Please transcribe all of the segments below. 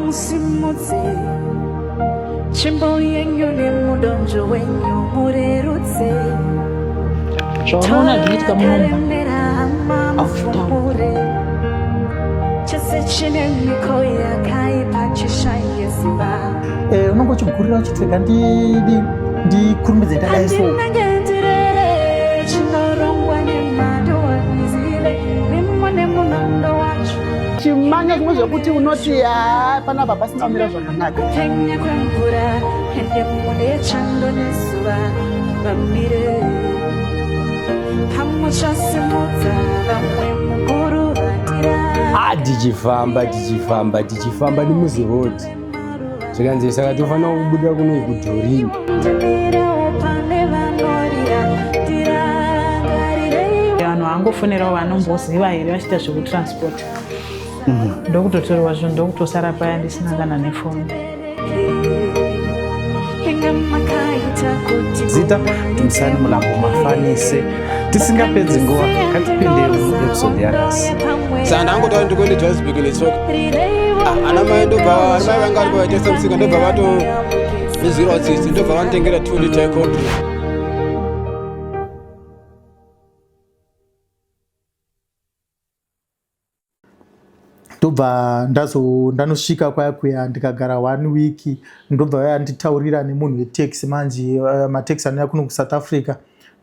Musimuze Chimbo yenyu ni mudonjo wenyu murerutse Chorona tulitika mumba afumure Chase chine mikoya kai pachisha yesiba unongo chigurira chitwega ndi kurumidza ndadai so chimanya zvimwe zvekuti unoti panapa pasina kumira zvakanaka Penye kwemvura hende mune chando nezuva vamire Pamwe chasimudza vamwe mukuru vatira tichifamba nemuzi road zvikanzi saka tofanira kubuda kuno kudhorini vanhu vangofonerawo vanomboziva here vachiita zvekutransport ndokutotorwa zvinhu ndokutosara paya ndisina kana nefoni zita timusani mulambo mafanise tisingapedzi nguva katipindei muepisode yakasi saka ndangotava ndikuende Johannesburg netsoka ana mai ndobva mai vanga vari pavaitesa musika ndobva vato nezvirwa tsitsi ndobva vanotengera 2 liter yecold ndobva ndanosvika kwayakuya ndikagara 1 week ndobva vayanditaurira nemunhu wetaxi manje mataxi anouya kuno kuSouth Africa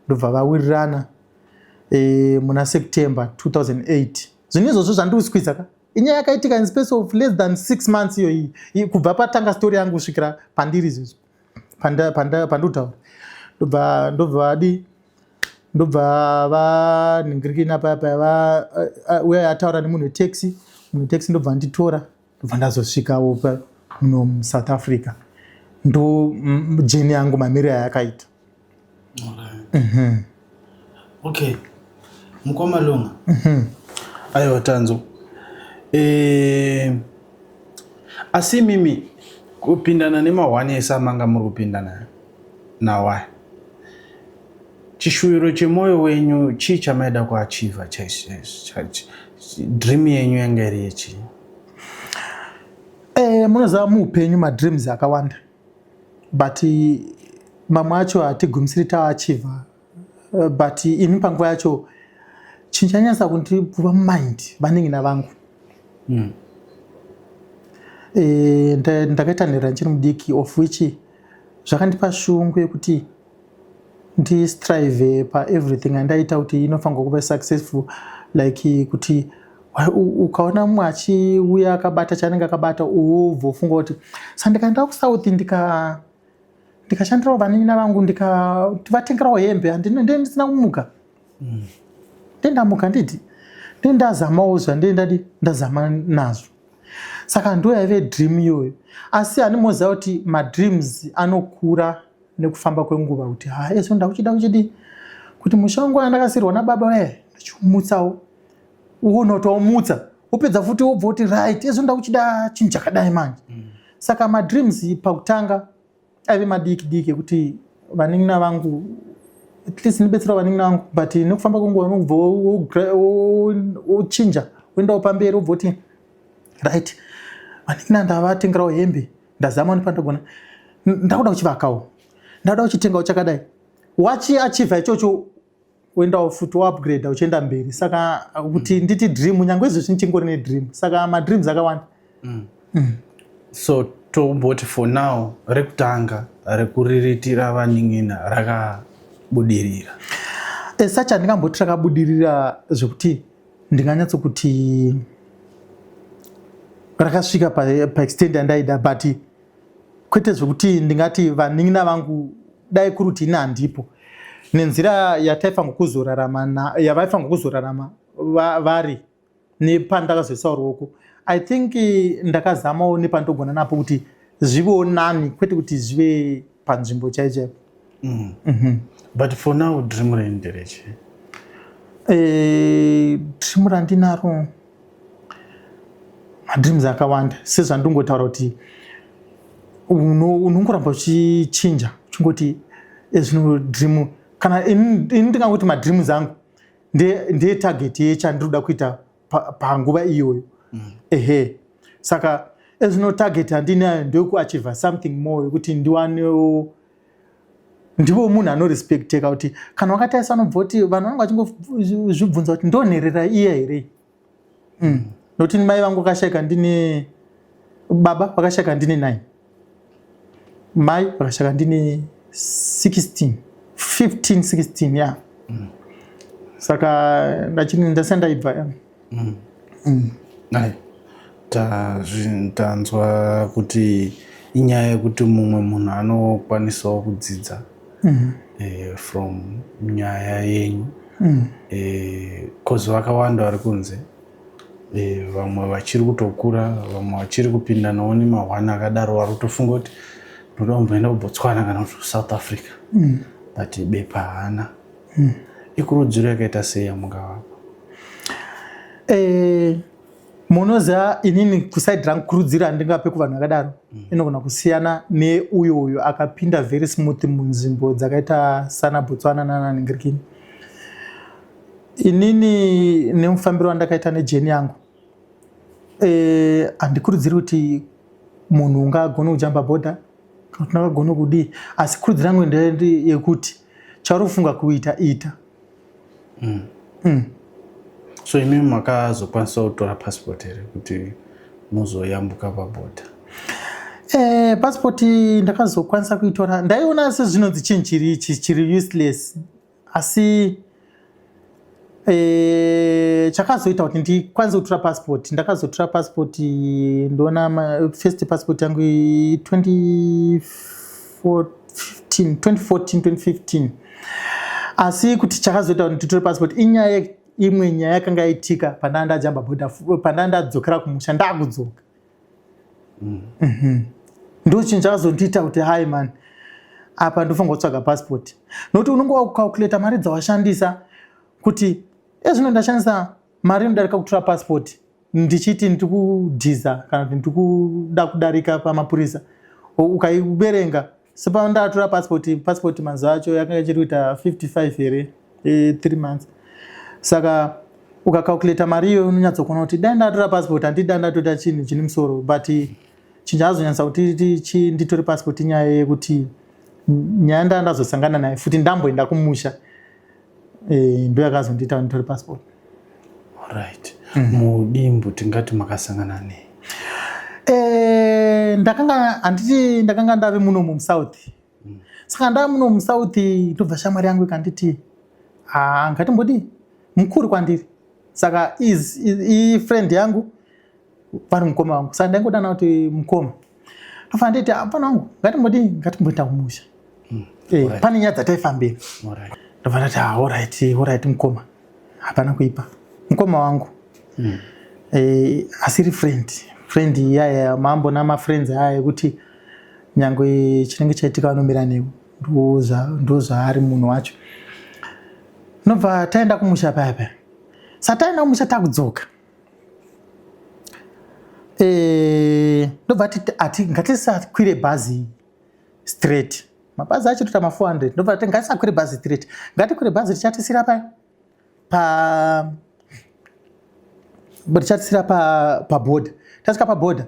ndobva vawirirana muna September 2008 zvinhu izvozvo zvandiuswiza ka inyaya yakaitika in space of less than 6 months iyoyi kubva patanga story yangu kusvikira pandiri izvozvo pandotaura ndobva vanhingirikina paya uya ataura nemunhu wetaxi ndobva nditora ndobva ndazosvikawo muno muSouth Africa ndo jeni yangu mamiri ayakaita. Okay, mukoma Lunga. Aiwa Tanzo. Asi mimi kupindana nema1 esamanga muri kupindana nawa. Chishuviro chemoyo wenyu chii chamaida kuachiva dream yenyu yanga iri yechi? Munoziva muupenyu madreams akawanda but mamwe acho hatigumisiri taachiva but ini panguva yacho chinchanyatsa kundipuva mumind vanenge navangu ndakaita nhera ndichiri mudiki of which zvakandipa shungu yekuti ndistrive paeverything andaita kuti inofanirwa kuva successful like kuti ukaona mumwe achiuya akabata chanenge akabata ubvofunga kuti saka ndikaenda kuSouth ndikashandirawo vanina vangu ndikavatengerawo hembe ndisina kumuka ndendamuka nditi ndendazamawo ndazama nazvo saka ndo yaive dream iyoyo asi handimoziva kuti madreams anokura nekufamba kwenguva kuti ezvo ndakuchida kuchidi kuti musha wangu andakasirwa nababa ndichimutsawo unotomutsa upedza futi wobva kuti right ezvo ndakuchida chinhu chakadai manje saka madreams pakutanga aive madiki ekuti vaning'ina vangu at least ndibetsera vaning'ina vangu but nekufamba kwenguva unobva wochinja woendawo pamberi wobva kuti right vaning'ina ndavatengerawo hembe ndazama nepandagona ndakuda kuchivakawo ndada kuchitengawo chakadai wachiachiva ichocho woendawo futi waupgrade uchienda mberi saka kuti nditi dream nyange izvo zvichingori nedream saka madreams akawanda. So tomboti for now rekutanga rekuriritira vaning'ina rakabudirira sacha ndingamboti rakabudirira zvekuti ndinganyatsokuti rakasvika paextend yandaida but kwete zvekuti ndingati vaning'ina vangu dai kuruti ini handipo nenzira yavaifanirwa kuzorarama vari nepandakazoisa ruoko I think ndakazamawo nepandogona napo kuti zvivewo nani kwete kuti zvive panzvimbo chaichaipo. But for now dream renyu nderechi? Dream randinaro madreams akawanda sezvandingotaura kuti unongoramba uchichinja uchingoti ezvino dream kana ini ndingangokuti madreams angu ndetarget yechandinoda kuita panguva iyoyo. Saka ezvinotarget handinayo ndokuachievha something more yekuti ndiwanewo ndivo munhu anorespecteka kuti kana wakataisa anobva kuti vanhu vangu vachingozvibvunza kuti ndonherera iye here nokuti mai vangu vakashayika ndine baba vakashayika ndine 9 mai vakashayika ndine 15-16 ya saka ndasendaibva tanzwa kuti inyaya yekuti mumwe munhu anokwanisawo kudzidza from nyaya yenyu kozi vakawanda vari kunze vamwe vachiri kutokura vamwe vachiri kupinda nawo nemahwana akadaro vari kutofunga kuti ndoda kumboenda kuBotswana kana kuti South Africa but bepa haana ikurudziro yakaita sei yamungavapa? Munoziva inini kusaidi rangu kurudziro handingape kuvanhu vakadaro inogona kusiyana neuyo akapinda very smooth munzvimbo dzakaita sana Botswana nananingirikini. Inini nemufambiro wandakaita nejeni yangu handikurudziri kuti munhu ungagona kujamba bhodha kana kuti akagona kudii, asi kurudziro yangu ndeyekuti yekuti chauri kufunga kuita ita. So imi makazokwanisa kutora passport here kuti muzoyambuka pabhodha? Passport ndakazokwanisa kuitora, ndaiona sezvinonzi chinhu chiri useless, asi chakazoita kuti ndikwanise kutora passport. Ndakazotora passport ndoona first passport yangu 2014-2015, asi kuti chakazoita kuti nditore passport inyaya imwe nyaya yakanga yaitika pandandajamba bhodha, pandandadzokera kumusha ndakudzoka. Ndo chinhu chakazondiita kuti hai man apa ndofanira kutsvaga passport, nokuti unenge wakukalkuleta mari dzawashandisa kuti ezvino ndashandisa mari inodarika kutora passport ndichiti ndiri kudhiza kana kuti ndiri kuda kudarika pamapurisa, ukaiverenga sepandatora passport mazuva acho yakanga ichiri kuita 55 here 3 months. Saka ukakalkuleta mari iyo unonyatsokuona kuti dai ndatora passport handidi ndatoita chinhu chine musoro, but chinhu chazonyanyisa kuti nditore passport inyaya yekuti nyaya ndandazosangana naye futi ndamboenda kumusha ndo yakazondiita nditore passport. Alright. Mudimbu tingati makasangana nei? Ndakanga ndave muno muSouth. Saka ndava muno muSouth ndobva shamwari yangu ikanditi ngatimbodi mukuru kwandiri, saka friend yangu vari mukoma wangu, saka ndaingodana kuti mukoma tofanira nditi apana wangu ngatimboenda kumusha pane nyaya dzataifambira. Ndofanira kuti alright mukoma, hapana kuipa mukoma wangu asiri friend yaya mambo namafriends aya ekuti nyangwe chinenge chaitika anomira newe ndozvaari munhu wacho. Nobva taenda kumusha paya sataenda kumusha takudzoka ndobva ati ngatisakwire bhazi straight, mabhazi acho tota ma400, ndobva ati ngatisakwire bhazi straight, ngatikwire bhazi richatisira pabhodha. Tasvika pabhodha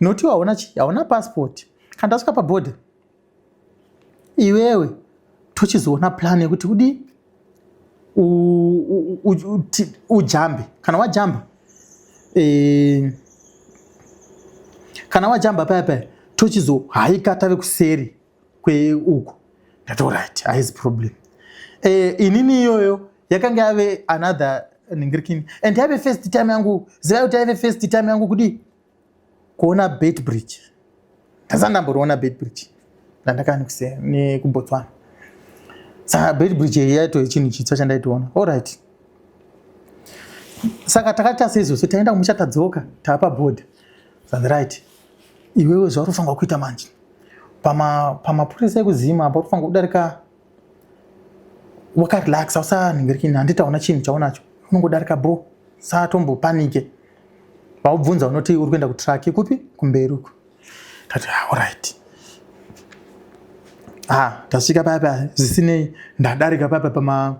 noti hauna passport, kana tasvika pabhodha iwewe tochizoona plan yekuti kudi ujambe. Kana wajamba paya tochizohaika tave kuseri kweuko. Ndati alright, haizi problem. Inini iyoyo yakanga yave another ningirikini, and yave first time yangu, ziva kuti yave first time yangu kudi kuona Beitbridge. Ndasandamboriona Beitbridge ndandakani kuBotswana. Saka Beitbridge yaito chinhu chitsva chandaitoona. Alright, saka takati seizvozvo taenda kumusha tadzoka tapa bhodha. Right, iwewe zvauri kufanira kuita manje pamapurisa ekuzima apa urifanira kudarika wakarelaxa usaningirikini, handitaona chinhu chaunacho, unongodarika bro satombopanike. Vaubvunza unoti uri kuenda kutraki kupi kumberi uko. Tati alright, tasvika paya zvisinei ndadarika paya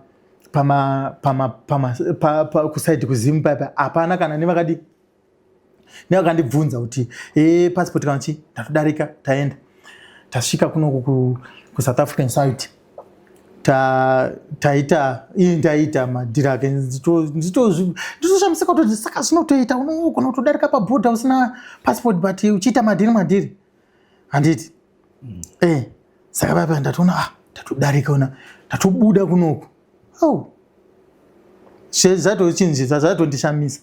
kusaidi kuzimu paya hapana kana nevakadi nevakandibvunza kuti passport kanchi tatodarika taenda tasvika kunoku kuSouth African side ndaita madhirake nditoshamisika kutoti saka zvinotoita unogona kutodarika pabhodha usina passport but uchiita madhiri handiti saka papa ndatoona tatodarika una tatobuda kunoku zvatochinjisa zvatondishamisa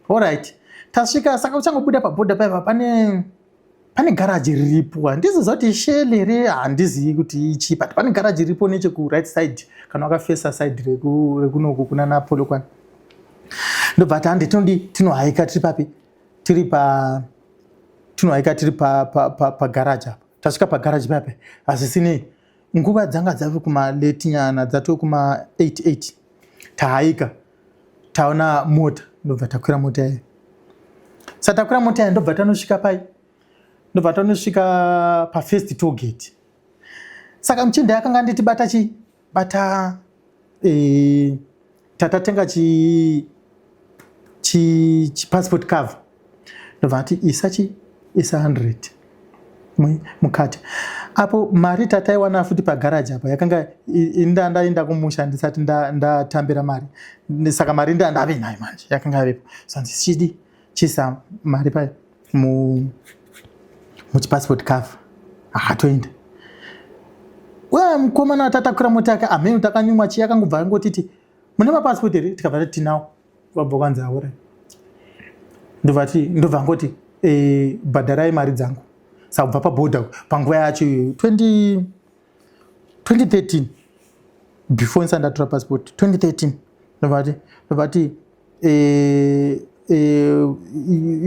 alright tasvika saka uchangobuda pabhodha paipa pane garaji riripo handizi zoti shell here handizivi kuti ichi but pane garaji riripo necheku right side kana wakafesa side rekunoku kuna naPolokwane ndobva tandi tinohaika tiri papi tinohaika tiri pagaraji apa tasvika pagaraji papi hazvisinei nguva dzanga dzave kumaleti nyana dzatove kuma8 tahaika taona mota ndobva takwira mota yayo satakwira mota yayo ndobva tanosvika pai ndobva tanosvika pafirst toll gate saka muchinda yakanga anditibata tatatenga passport cover ndobva ati isa 100 mukati apo mari tataiwana futi pagaraji apa yakanga ndaenda kumusha ndisati ndatambira mari saka mari ndave nayo manje yakanga yavepo sanzi chidi chisa mari pai muchipassport cover akatoenda mukomana tatakwira mota yake amhenu takanyumwa chi yakangobva angotiti mune mapassport here tikabva tinawo vabva kwanzi aura ndobva ngoti bhadharai mari dzangu saka kubva pabhodha panguva yacho 2013 before nsanda ndatora passport 2013 ndobvati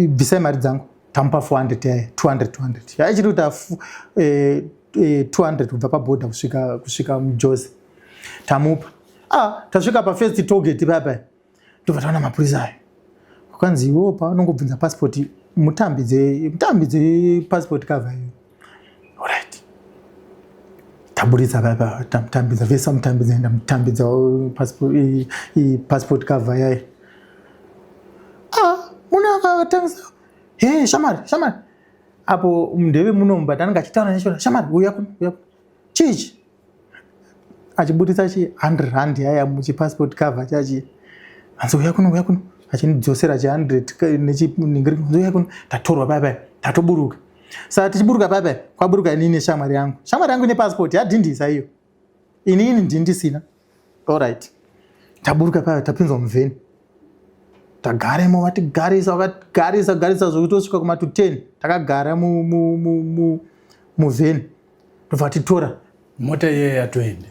bvisai mari dzangu tamupa 400 yaye 200 yaichiri kuta 200 kubva pabhodha kusvika mujozi tamupa tasvika pafirst toll gate papa ndobva taona mapurisa ayo kwanzi iwo pavanongobvunza passport mutambidze passport cover iyo alright taburitsa papa tamutambidza vesa mutambidza enda mutambidza passport cover yayo muna akatangisa shamari apo mundeve muno mubata anenge achitaura neshona shamari uya kuno chichi achiburitsa 100 yaya muchipassport cover chachi anzi uya kuno achindidzosera 100 nechiningiri kuno tatorwa paipai tatoburuka saka tichiburuka paipai kwaburuka inini neshamwari yangu ine passport yadhindisa iyo inini ndindisina alright taburuka paipai tapinzwa muvheni tagaremo vatigarisa zvokutosvika kumatu 10 takagara muvheni ndobva titora mota iye yatoenda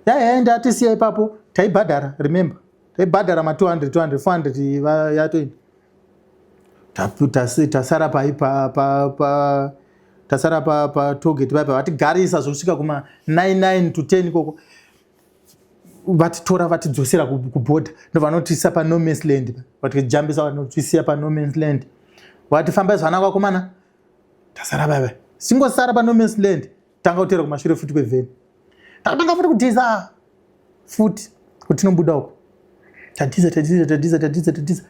yaenda atisiya ipapo taibhadhara remember taibhadhara ma200 400 yatoenda tasara tasara patogeti paipa vatigarisa zvokusvika kuma9 to 10 ikoko vatitora vatidzosera kubhodha ndovanotisa pano mans land vatikijambisa vanotisiya pano mans land vatifambai zvanaka vakomana tasara paipa singosara pano mans land tanga kutera kumashure futi kwevheni takatanga futi kudhiza futi kuti tinobuda uko tadhiza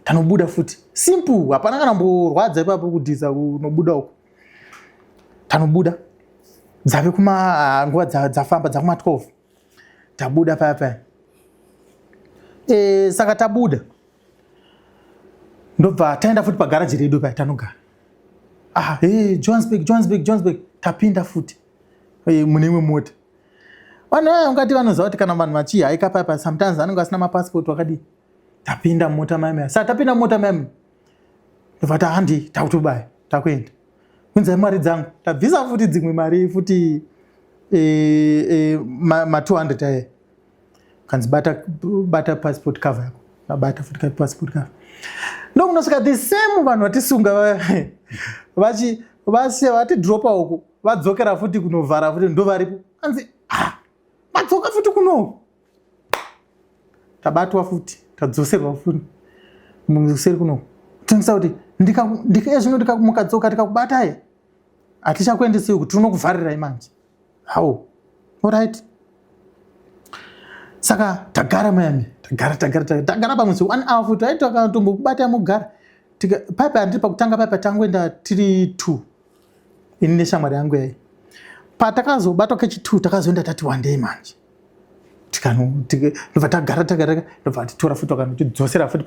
tanobuda futi simple hapana kana mborwadza ipapo kudhiza unobuda uko tanobuda dzave nguva dzafamba dzakuma 12 tabuda paya saka tabuda ndobva taenda futi pagaraji redu paya tanogara Johannesburg tapinda futi mune imwe mota vanhu vaya ungati vanoziva kuti kana vanhu vachihaika paya sometimes vanenge vasina mapassport wakadi tapinda mota maimai saka tapinda mota maimai ndobva tahandi takutobaya takuenda kunzai mari dzangu tabvisa futi dzimwe mari futi ma200 aya kanzi bata passport cover yako nabata futi passport cover ndokunosvika the same vanhu vatisunga vasiya vatidropa uko vadzokera futi kunovhara futi ndovaripo anzi vadzoka futi kuno tabatwa futi tadzoserwa futi museri kuno tongisa kuti ezvino mukadzoka tikakubatai hatichakuendesiwi kuti unokuvharirai manje hau alright saka tagara mayami tagara pamwe 1 hour futi aiti akatombokubata mugara paipa andiri pakutanga paipa tangoenda tiri 2 ini neshamwari yangu yayi. Patakazobatwa kechi2 takazoenda tati wandei manje ndobva tagara ndobva titora futi wakanotidzosera futi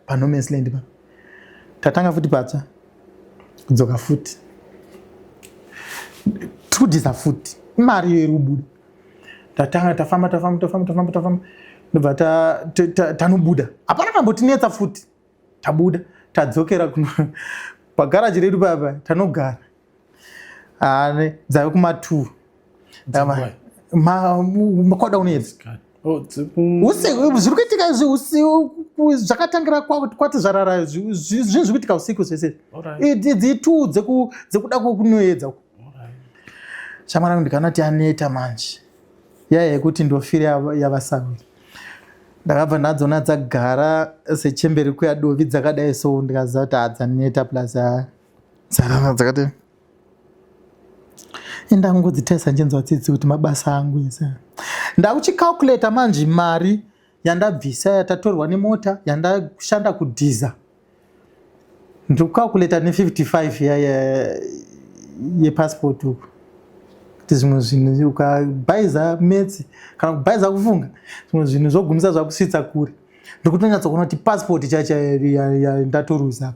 pano Men's Land pa tatanga futi patsva kudzoka futi tikudhiza futi imari iyo iri kubuda tatanga tafamba ndobva tanobuda hapana kambotinetsa futi tabuda tadzokera pagaraji redu papa tanogara dzave kuma2 makwada unoedzi zviri kuitika zvakatangira kwati zvarara zvinhu zviri kuitika usiku zvese idzi2 dzekuda kunoedza shamwari yangu ndikanoti aneta manje yaya yekuti ndofire yavasauri ndakabva ndadzona dzagara sechemberi kuyadovi dzakadai so ndikaziva kuti hadzaneta plus dzarara dzakati indangodzitaisa njenzi wadzidzi kuti mabasa angu ese ndakuchicalculata manje mari yandabvisa yatatorwa nemota yandashanda kudhiza ndikucalculata ne55 yepassport uku kuti zvimwe zvinhu ukabhaiza metsi kana kubhaiza kufunga zvimwe zvinhu zvogumisa zvakusvitsa kure ndikutonyatsa kuona kuti passport chacha ndatoruza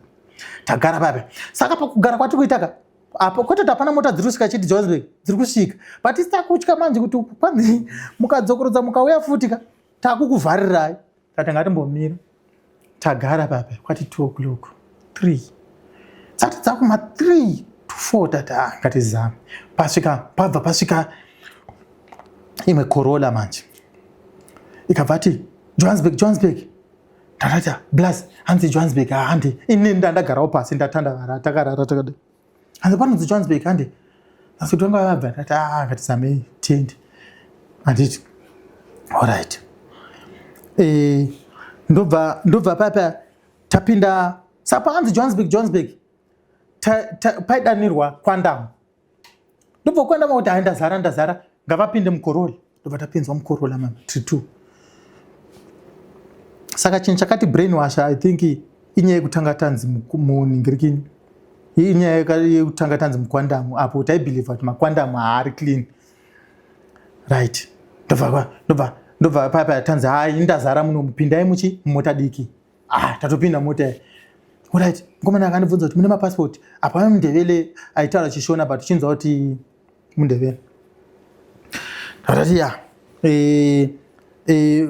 tagara pape saka pakugara kwati kuitaka apo kwete tapana mota dziri kusvika chiti Johannesburg dziri kusvika but istakutya manje kuti kwanzi mukadzokorodza mukauya futi takukuvharirai tati ngatimbomira tagara pape kwati 2 o'clock 3 dzati dzakuma 3 to 4 tati ngatizame pabva pasvika imwe Corolla manje ikabva ati Johannesburg tatati blas hanzi Johannesburg handi ini ndandagarawo pasi ndatandavara takarara takada hanzi panonzi Johannesburg handi asi kuti vanga vabva tati ngatizame tende handiti alright ndobva papa tapinda sapa hanzi Johannesburg paidanirwa kwandamu ndobva kwandama kuti hai ndazara ngavapinde muCorolla ndobva tapinzwa muCorolla mama 32 saka chinhu chakati brainwash I think inyaya yekutanga tanzi muningirikini inyaya yekutanga tanzi mukwandamu apo taibhiliva kuti makwandamu haari clean right ndobva papa tanzi hai ndazara muno mupindai mumota diki tatopinda mota right ngomana akandibvunza kuti mune mapassport apa mundevele aitaura chishona but chinzwa kuti mundevele tatati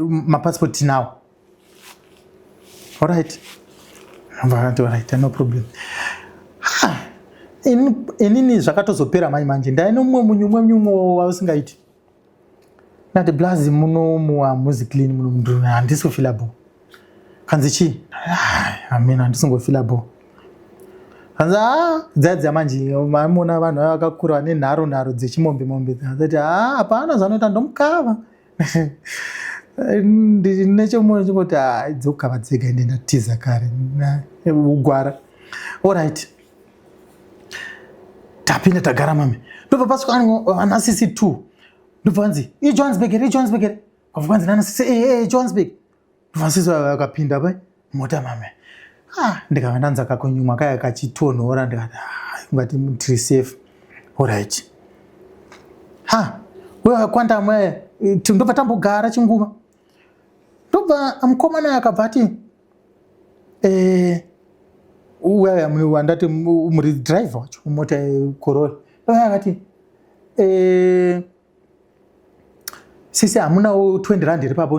mapassport tinawo alright no problem inini zvakatozopera manje ndaine mumwe munyumwe wausingaiti ndati blazi muno hamuzi clean muno mundu handisofilable kanzi chii amina handisingofilable kanzi dzadza manje mamona vanhu vakakura vane nharo dzechimombe dzati hapana zvanoita ndomukava nechemwoyo chingoti dzokukava dzega ende ndatiza kare ugwara alright tapinda tagara mame ndobva pasvika ana CC2 ndobva vanzi Johannesburg ere kwabva kwanzi nana CC Johannesburg ndobva sisi vakapinda pa mota mame ndikava ndanza kakonyumwa kaya kachitonhora ndikati ungati tiri safe alright wewe kwandamwe ndobva tambogara chinguva ndobva mukomana akabva ati uya wandati muri driver wacho mota yeCorolla akati sisi hamunawo 20 rand iri papo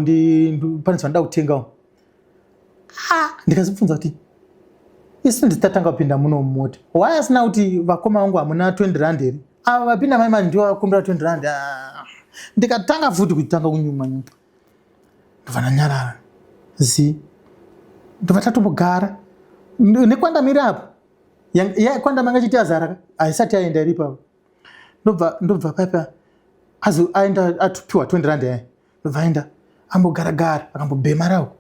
pane zvandida kutengawo ndikazibvunza kuti isi ndisitatanga kupinda muno mumota why asina kuti vakoma vangu hamuna 20 rand iri ava vapinda mai manje ndiwo vakumbira 20 rand ndikatanga futi kutanga kunyuma ndobva ndanyarara ndobva tatombogara nekwandamira apo kwandamanga chiti azara haisati aenda iri papo ndobva papa aenda atupiwa 20 rand yaye ndobva aenda ambogaragara akambobhemarawo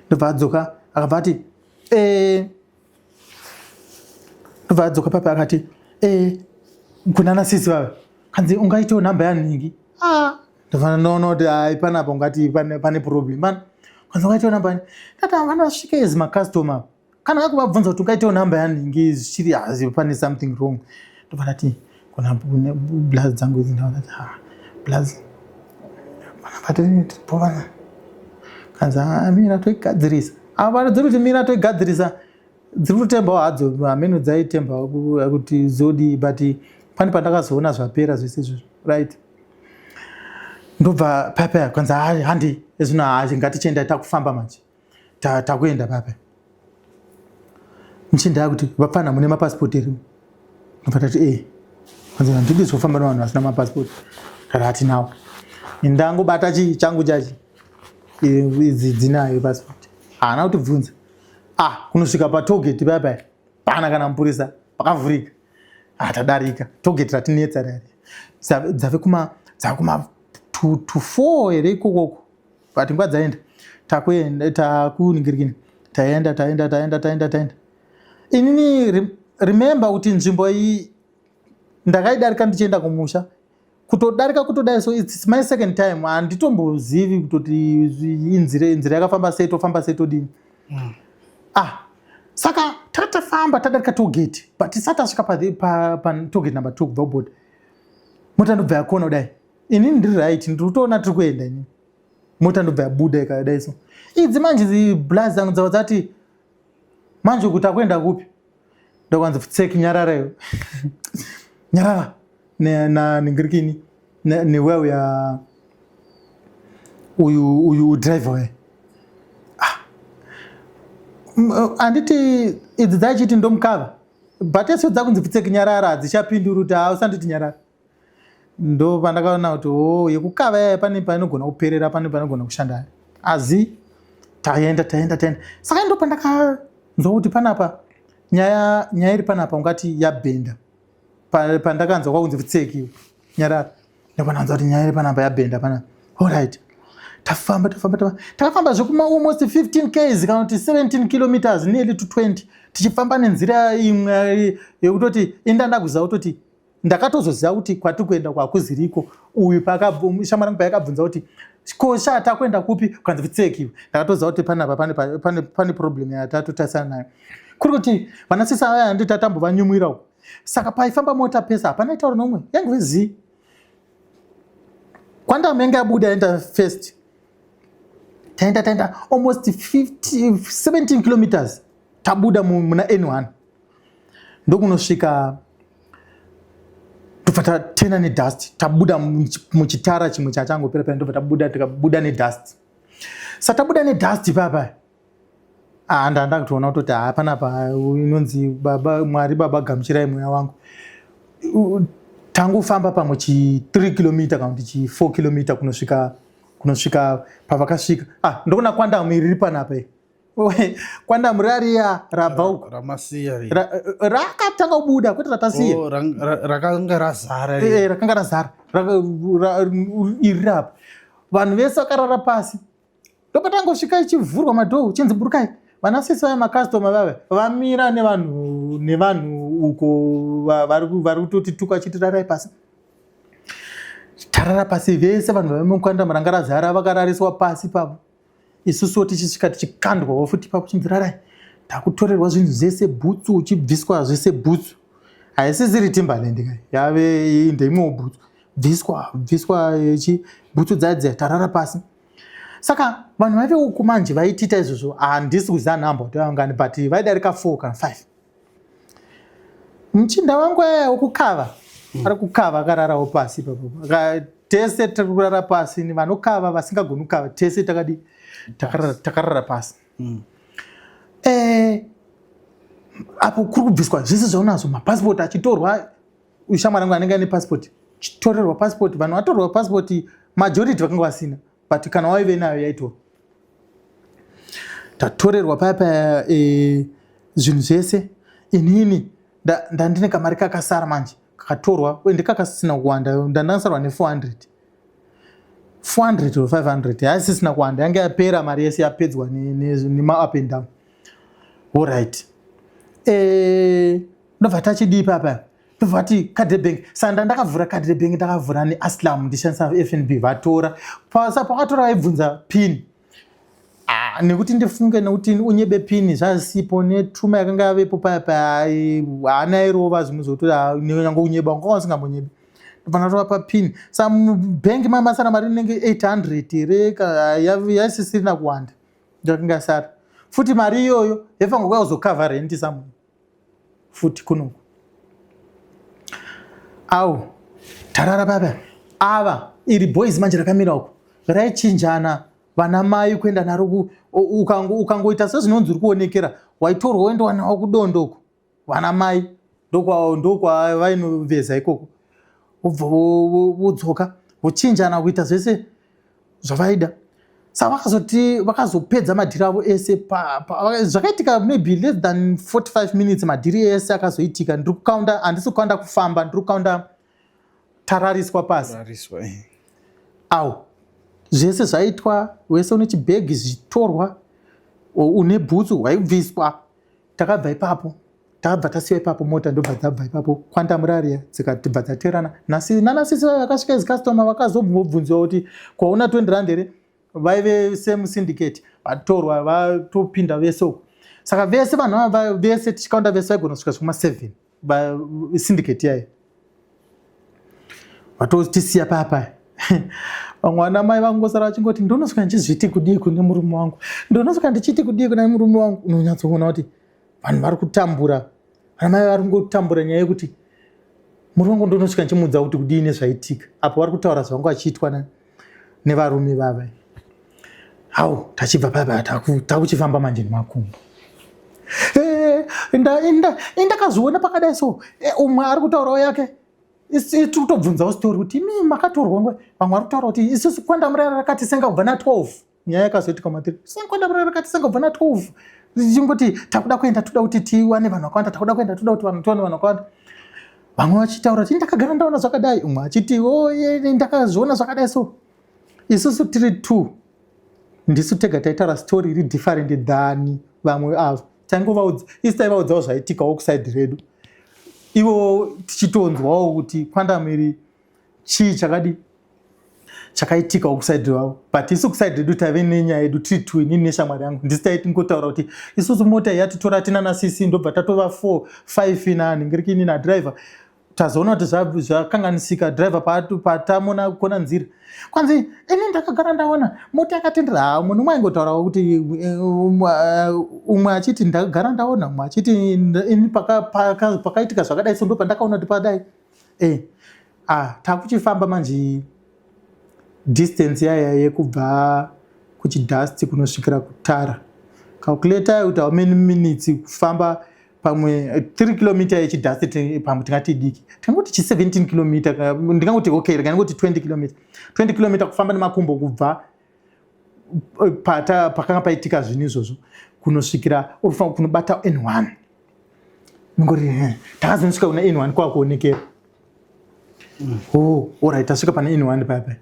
ndobva adzoka akabva ati ndobva adzoka papa akati kunana sisi vava kanzi ungaitewo nhamba yaningi ndobva noona kuti hai panapo ngati pane problem man kanzi ungaitewo nhamba ndati vanosvika ezi makastoma kana kakuvabvunza kuti ungaitewo namba yanhingi zvichiri hazi pane something wrong ndobva ndati kuna bloods dzangu idzi ndaona kuti bloods patiripovana kanzi amira toigadzirisa apa dziri kuti mira toigadzirisa dziri kutembawo hadzo ameno dzaitemba kuti zodi but pane pandakazoona zvapera zvese izvozvo right ndobva papa kwanza handi ezvino ngatichienda takufamba manje takuenda papa michinda kuti vapfana mune mapasipoti eri ndobva tati kwanza handidi zvofamba nevanhu vasina mapasipoti kana hatinawo ndangobata changu chachi idzi dzinayo pasipoti haana kuti bvunza kunosvika patogeti papa pana kana mupurisa pakavhurika tadarika togeti ratinetsa rari dzave kuma 2 to 4 here ikokoko but nguva dzaenda takuningirikini taenda inini remember kuti nzvimbo iyi ndakaidarika ndichienda kumusha kutodarika so it's my second time handitombozivi kutoti inzira yakafamba sei tofamba sei todini saka tatafamba tadarika togeti but tisati tasvika patogeti number 2 kubva kubhodha mota ndobva yakona kudai inini ndiri right ndiri kutoona tiri kuenda inini mota ndobva yabuda ikadai so idzi manje bloods dzangu dzava dzati manje kuti akuenda kupi ndokwanza tseki nyararayo nyarara ningirikini newewe ya uyu driver we anditi idzi dzachiti ndomukava but eso dzakunzi tseki nyarara hadzichapinduri kuti usanditi nyarara ndo pandakaona kuti yekukava yaya pane panogona kuperera pane panogona kushanda azi taenda saka ndo pandakanzwa kuti panapa nyaya iri panapa ungati yabhenda pandakanzwa kwakunzi tseki nyarara ndapananzwa kuti nyaya iri panapa yabhenda panapa alright tafamba takafamba zvekuma almost 15 km kana kuti 17 km nearly to 20 tichifamba nenzira imwe yekutoti indandakuziva kutoti ndakatozoziva kuti kwati kuenda kwakuziriko uyu shama rangu payakabvunza kuti kosha takuenda kupi kwanzi tseki ndakatoziva kuti panapa pane problem yatatotasana nayo kuri kuti vanasisa vaya handi tatambovanyumwirawo saka paifamba mota pesa hapana itaura nomwe yanguvezii kwandamenge abuda enda first taenda almost 17 km tabuda muna N1 ndokunosvika tofata tena nedust tabuda muchitara chimwe chachangopera pera ndobva tikabuda nedust satabuda nedust papa ndanda kutoona kutoti panapa inonzi baba Mwari baba gamuchirai mweya wangu tangofamba pamwe 3 km kana kuti 4 km kunosvika pavakasvika ndokuna kwandamu iri panapa kwandamu rariya rabva uko rakatanga kubuda kwete ratasiya rakanga razara iri rapa vanhu vese vakarara pasi ndopatangosvika ichivhurwa madhoo uchinzi burukai vanasisa vamakastoma vave vamira nevanhu uko vari kutoti tuka chitirarai pasi tarara pasi vese vanhu vavemukwanda ranga razara vakarariswa pasi papo isusuwo tichisvika tichikandwawo futi papo chimvirarai takutorerwa zvinhu zvese bhutsu uchibviswa zvese bhutsu haisisiri Timberland kai yave ndeimwewo bhutsu bviswa bhutsu dzadzi tarara pasi saka vanhu vaive uku manje vaitita izvozvo handisi kuziva nhamba kuti vangani but vaidarika 4 kana 5 muchinda wangu wekukava ari kukava akararawo pasi ipapo tese tiri kurara pasi vanokava vasingagoni kukava tese takarara pasi apo kuri kubviswa zvese zvaunazvo mapasipoti achitorwa ushamwari rangu anenge ane pasipoti chitorerwa pasipoti vanhu vatorerwa pasipoti majority vakanga vasina but kana waive nayo yaitorwa tatorerwa papa zvinhu zvese inini ndandine kamari kakasara manje kakatorwa ende kakasisina kuwanda ndandansarwa ne400 or 500 haisisina kuwanda yange yapera mari yese yapedzwa nema-up and down alright ndobva tachidii papa ndobva ti card bank saka ndakavhura card bank ndakavhura neAslam ndishandisa FNB vatora pakatora vaibvunza pin nekuti ndifunge nekuti unyebe pini zvasipo netruma yakanga yavepo paya haana irova zvimwe zvokuti nyange unyeba wanga usingambonyebe ndopana tovapa pini saka mubhengi mamasara mari inenge 800 here yaisisirina kuwanda ndakanga sara futi mari iyoyo yafangokuya kuzokavha renti samwe futi kunoku au tarara baba ava iri boys manje rakamira uko raichinjana vana mai kuenda naro ukangoita sezvinonzi uri kuonekera waitorwa woendwa nawo kudondoko vana mai ndokwavainoveza ikoko ubva wodzoka vochinjana kuita zvese zvavaida saka vakazopedza madhiri avo ese zvakaitika maybe less than 45 minutes madhiri ese akazoitika ndiri kukaunda handisi kukaunda kufamba ndiri kukaunda tarariswa pasi au zvese zvaitwa wese une chibhegi zvitorwa une bhutsu waibviswa takabva ipapo takabva tasiwa ipapo mota ndobva dzabva ipapo kwandamuraria dzikabva dzaterana nanasisi vakasvika izikastoma vakazobvunzwa kuti kwauna 20 rand here vaive same syndicate vatorwa vatopinda vese uko saka vese vanhu ava vese tichikaunda vese vaigona kusvika zvekuma7 syndicate yayo vatotisiya papa vamwe vana mai vangosara vachingoti ndonosvika ndichizviti kudii kune murume wangu ndonosvika ndichiti kudii kuna murume wangu unonyatsokuona kuti vanhu vari kutambura vana mai vari kutambura nyaya yekuti murume wangu ndonosvika ndichimudza kuti kudii nezvaitika apo vari kutaura zvavanga vachiitwa nevarume vava au tachibva papa takuchifamba manje nemakumbo indakazviona pakadai so umwe ari kutaurawo yake totobvunzawo story kuti imi makatorwa ngwe vamwe vari kutaura kuti isusu kwandamurara rakati senga kubva na12 nyaya yakazoitika matiri kwandamurara rakati senga kubva na12 zvichingoti takuda kuenda toda kuti tiwane vanhu vakawanda takuda kuenda toda kuti vanhu tiwane vanhu vakawanda vamwe vachitaura kuti ndakagara ndaona zvakadai umwe achiti ndakazviona zvakadai so isusu tiri 2 ndisu tega taitaura story iri different than vamwe avo isi taivaudzawo zvaitikawo kusaidi redu ivo tichitonzwawo kuti kwandamiri chii chakaitika kusaidi ravo but isu kusaidi redu taive nenyaya yedu tiri 2 inini neshamwari yangu ndisi taitingotaura kuti isusu mota yatitora tina nasisi ndobva tatova 4-5 inanhingiriki ini nadriver tazoona kuti zvakanganisika driver patamona kona nzira kwanzi ini ndakagara ndaona mota yakatendera munhu umwe aingotaurawo kuti umwe achiti ndakagara ndaona umwe achiti ini pakaitika zvakadai so ndopandakaona kuti padai takuchifamba manje distance yaya yekubva kuchidust kunosvikira kutara calculate kuti how many minutes kufamba pamwe 3 km yechidust pamwe tingati diki tingoti 17 km ndingangoti okay ndingangoti 20 km kufamba nemakumbo kubva pakanga paitika zvinhu izvozvo kunosvikira unofanira kunobata N1 ngori takazonosvika kuna N1 kwakuonekera alright tasvika pana N1 papa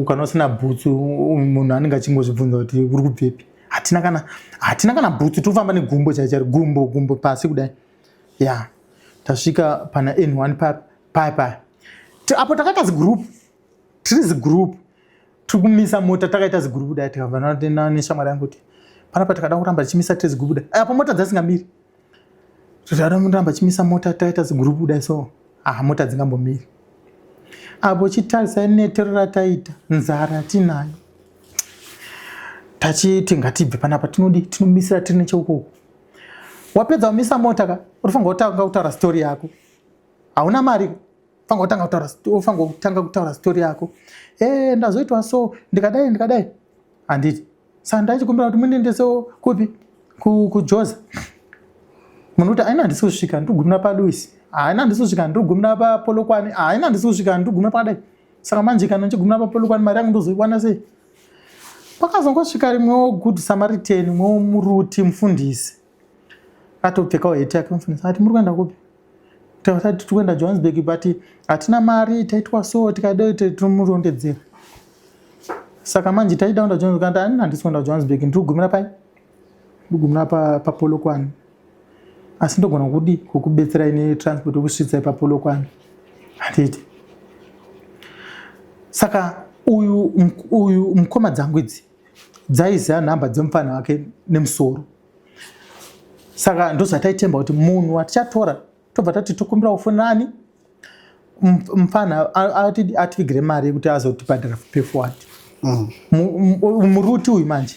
kana usina bhutsu munhu anenge achingozvibvunza kuti uri kubvepi hatina kana bhutsu tofamba negumbo chaichari gumbo pasi kudai tasvika pana N1 papa apo takaita zigroup tiri kumisa mota takaita zigroup kudai tikabva neshamwari yangu kuti panapa takada kuramba tichimisa tiri zigroup kudai apo mota dzisingamiri tikada kuramba tichimisa mota takaita zigroup kudai so mota dzingambomiri apo chitarisa neterera taita nzara tinayo tachiti ngatibve panapa tinomisira tiri necheukoko wapedza kumisa mota ka unofanira kutanga kutaura story yako hauna mari unofanira kutanga kutaura story yako ndazoitwa so ndikadai handiti saka ndaichikumbira kuti mundiendesewo kupi kujoza munhu kuti aina handisi kusvika ndirigumira paLuis haina handisi kusvika ndirigumira paPolokwane haina handisi kusvika ndirigumira pakadai saka manje kana ndichigumira paPolokwane mari yangu ndozoiwana sei pakazongosvika rimwewo good Samaritan mwewo muruti mufundisi atopfekawo heti yake mufundisi ati muri kuenda kupi tati tiri kuenda Johannesburg but hatina mari taitwa so tikadai tinomurondedzera saka manje taida kuenda Johannesburg ani handisi kuenda Johannesburg ndirigumira pai ndirigumira paPolokwane asi ndogona kudi kukubetserai netransport yokusvitsai paPolokwane handiti saka uyu mukoma dzangu idzi dzaiziva nhamba dzemufana wake nemusoro. Saka ndozvataitemba kuti munhu watichatora tobva tati tokumbira ufunani mufana ativigire mari yekuti azotibhadhara pay forward. Muruti uyu manje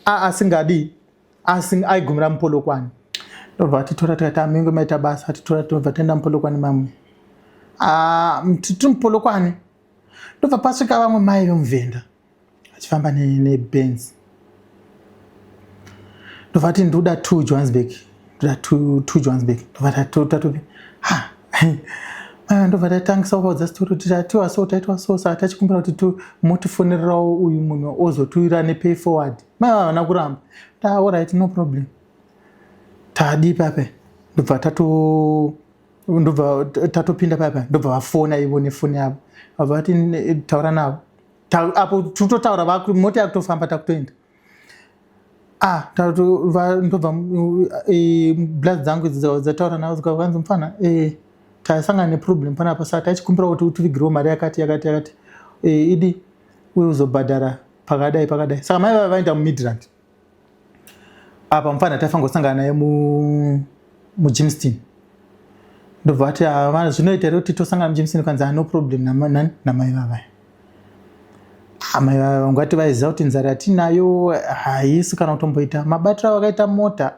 asingadi aigumira muPolokwane ndobva titora tikati amengo maita basa titora tobva tenda muPolokwane mamwe tiri muPolokwane ndobva pasvika vamwe mai vemuvenda achifamba nebenzi ndobva ti ndoda 2 Johannesburg ndobva tatopi ndobva tatangisa kuvaudza sitori kuti taitwa so saka tachikumbira kuti motifonererawo uyu munhu ozotiwira nepay forward. Mai havana kuramba alright no problem tadi papa ndobva tatopinda papa ndobva vafona ivo nefoni yavo vabva vati taura navo apo tutotaura mota yakutofamba takutoenda ndobva blood dzangu dzataura navo zikavanzi mufana tasangana neproblem panapa saka taichikumbira kuti utivigirewo mari yakati idi uye uzobhadhara pakadai saka mai vava vaenda muMidrand apa mufana taifanga kusangana naye muJimston ndobva vati zvinoita here kuti tosangana muJimston kanzi no problem namai vavaya. Mai vangu vati vaiziva kuti nzara yatinayo haisi kana kutomboita mabatiro vakaita mota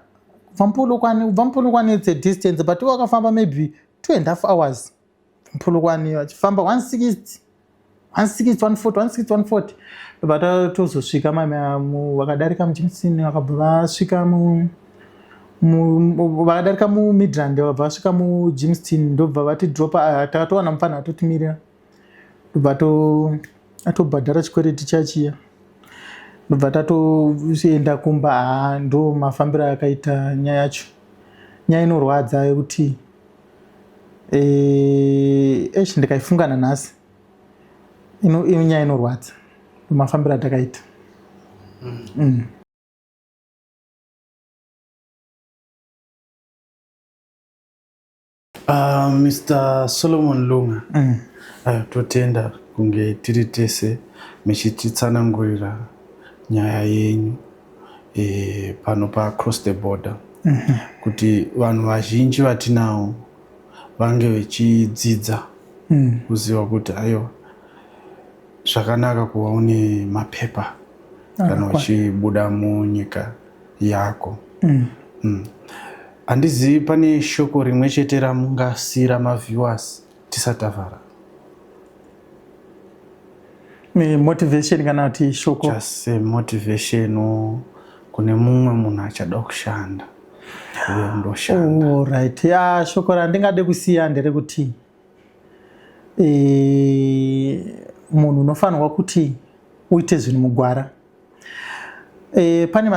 kubva muPolokwane it's a distance but wakafamba maybe 2.5 hours muPolokwane vachifamba 140 ndobva tozosvika vakadarika muJimston vakabva vasvika vakadarika muMidrand vabva vasvika muJimston ndobva vatidropa takatowana mufana atotimirira ndobva atobhadhara chikwereti chachiya ndobva tatoenda kumba. Ndo mafambiro akaita nyaya yacho, nyaya inorwadza yekuti ndikaifungana nhasi nyaya inorwadza mafambiro atakaita. Mr. Solomon Lunga, totenda kunge tiri tese michititsanangurira nyaya yenyu pano pa cross the border kuti vanhu vazhinji vatinawo vange vechidzidza kuziva kuti aiwa zvakanaka kuva une mapepa kana uchibuda munyika yako. Handizivi pane shoko rimwe chete ramungasiyira maviewers tisati tavhara. Motivation kana kuti shoko just motivation kune mumwe munhu achada kushanda ndoshanda. Alright, shoko randingade kusiya nderekuti munhu unofanirwa kuti uite zvinhu mugwara. Pane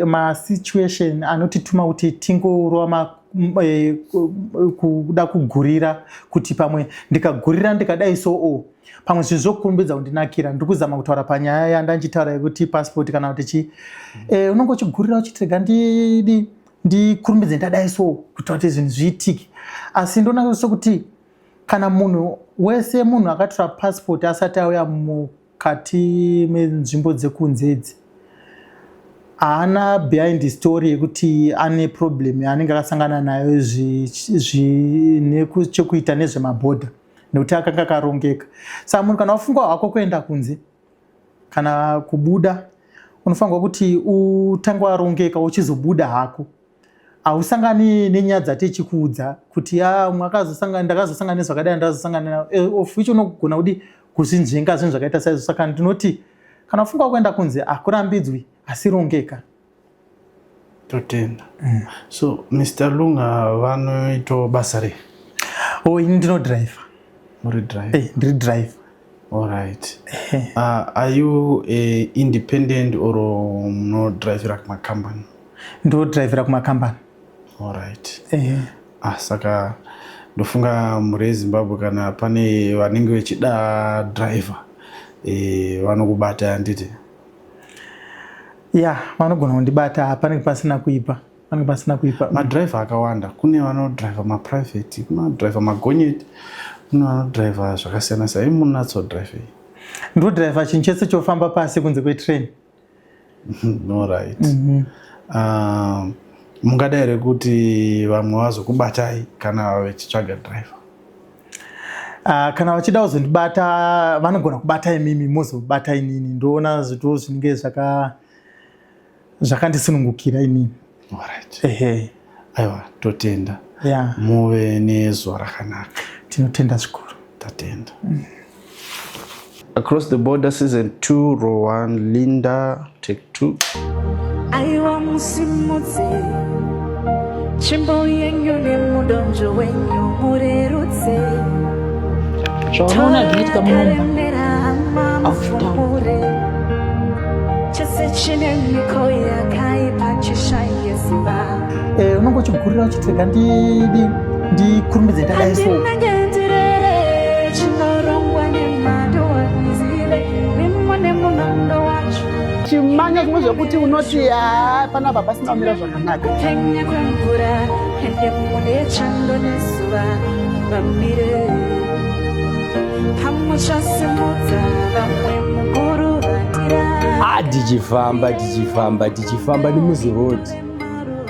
masituation anotituma kuti tingorova kuda kugurira kuti pamwe ndikagurira ndikadai so pamwe zvinhu zvokurumbidza kundinakira. Ndiri kuzama kutaura panyaya yandanchitaura yekuti passport kana kuti unonge uchigurira uchitega ndikurumbidze ndadai so kuita kuti zvinhu zviitike. Asi ndona sokuti kana munhu wese munhu akatora passport asati auya mukati menzvimbo dzekunze idzi haana behind story yekuti ane problem yaanenge akasangana nayo chekuita nezvemabhodha nekuti akanga akarongeka. Saka munhu kana wafunga hako kuenda kunze kana kubuda unofanirwa kuti utange warongeka uchizobuda hako. Hausangani nenyaya dzatichikuudza kuti ndakazosangana nezvakadai ndazosangana of which unogona kuti kuzvinzvenga zvinhu zvakaita saizvo. Saka ndinoti kana ufunga kuenda kunze akurambidzwi asi rongeka. Totenda. So Mr. Lunga vanoita basa rei? Ini ndinodriver. Muri driver? Ndiri driver. Alright. Are you independent or munodrivera kumakambani? Ndodrivera kumakambani. Alright. Saka ndofunga muri Zimbabwe kana pane vanenge vechida driver vanokubata handiti? Vanogona kundibata panenge pasina kuipa. Madriver akawanda. Kune vanodriver maprivate, kuna vanodriver magonyeti, kuna vanodriver zvakasiyana siyana. Munatso driver? ndodhiraivha chinhu chese chofamba pasi kunze kwetrain. Alright. Mungadai here kuti vamwe vazokubatai kana vachitsvaga driver? Kana vachida kuzondibata vanogona kubata imimi mozobata inini. Ndoona zvitoo zvinenge zvakandisunungukira inini. Alright. Ehe. Aiwa, totenda. Yeah. Muve nezuva rakanaka. Tinotenda zvikuru. Tatenda. Across the Border season 2 row 1 Linda take 2. aiwa musimudze chimbo yenyu nemudonzvo wenyu murerutse zvaunoona zvinoitika munomba remera hama mupfumure chese chine miko yakaipa chishaye ziva Unongochigurira uchitega ndikurumbidze ndadai so. ndinangendirere chinorongwa nemhando wanizive mimwe nemunondo wacho chimanya zvimwe zvekuti unoti pana baba sina kumira zvakanaka. kupenya kwemvura ende mune chando nezuva vamire pamwe chasimudza vamwe mukuru vandira tichifamba nemuzi road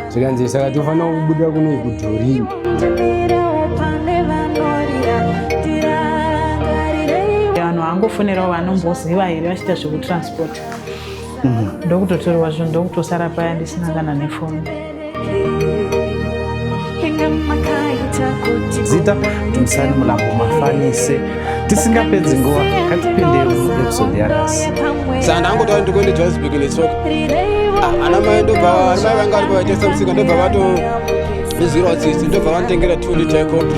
zvikanzi saka tofanira kubuda kuno kudhorini ndimirewo pane vanorira tirangarirei vanhu vangofonerawo vanomboziva here vachiita zvekutransport ndokutotorwa zvinhu ndokutosara paya ndisina kana nefoni. inga makaita kuti Zita timusani mulambo mafanise tisingapedzi nguva katipindewo episode yanhasi. saka ndangotaura ndikuende Johannesburg netsoka ana mai vanga vari pavaitesa musika ndobva vato nezviro tsitsi ndobva vanotengera 2 liter cold